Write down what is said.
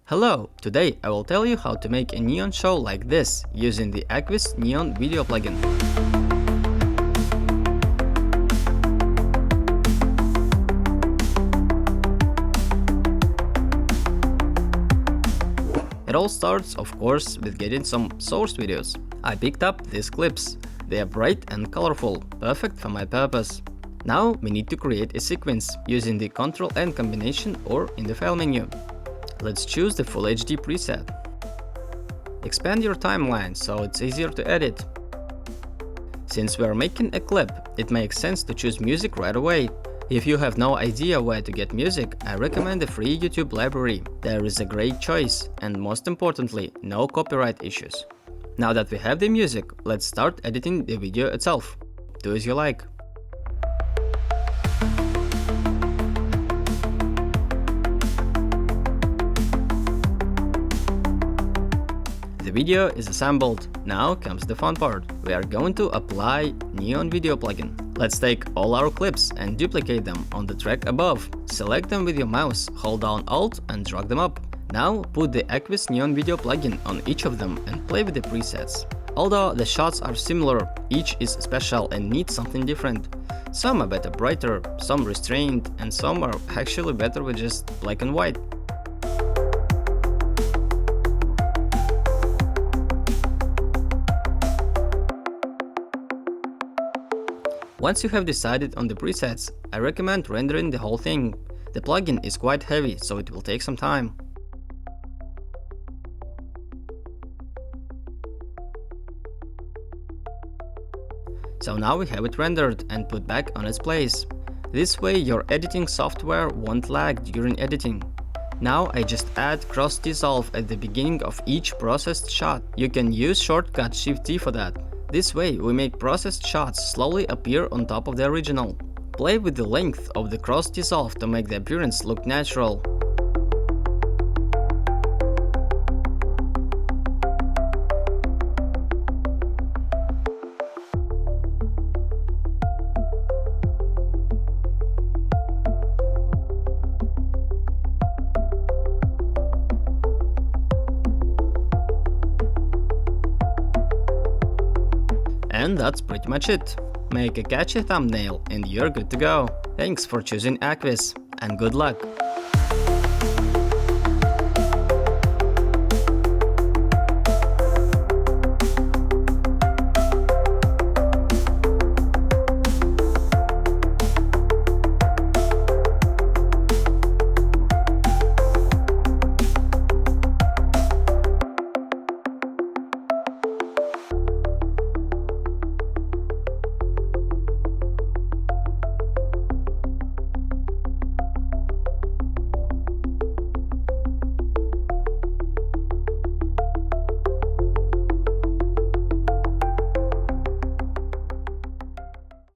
Hello! Today I will tell you how to make a neon show like this using the AKVIS Neon video plugin. It all starts, of course, with getting some source videos. I picked up these clips. They are bright and colorful, perfect for my purpose. Now we need to create a sequence using the Ctrl-N combination or in the file menu. Let's choose the Full HD preset. Expand your timeline so it's easier to edit. Since we are making a clip, it makes sense to choose music right away. If you have no idea where to get music, I recommend the free YouTube library. There is a great choice and most importantly, no copyright issues. Now that we have the music, let's start editing the video itself. Do as you like. The video is assembled. Now comes the fun part. We are going to apply Neon video plugin. Let's take all our clips and duplicate them on the track above. Select them with your mouse, hold down Alt and drag them up. Now put the AKVIS Neon video plugin on each of them and play with the presets. Although the shots are similar, each is special and needs something different. Some are better brighter, some restrained, and some are actually better with just black and white. Once you have decided on the presets, I recommend rendering the whole thing. The plugin is quite heavy, so it will take some time. So now we have it rendered and put back on its place. This way your editing software won't lag during editing. Now I just add cross dissolve at the beginning of each processed shot. You can use shortcut Shift-T for that. This way we make processed shots slowly appear on top of the original. Play with the length of the cross dissolve to make the appearance look natural. And that's pretty much it. Make a catchy thumbnail and you're good to go. Thanks for choosing AKVIS, and good luck!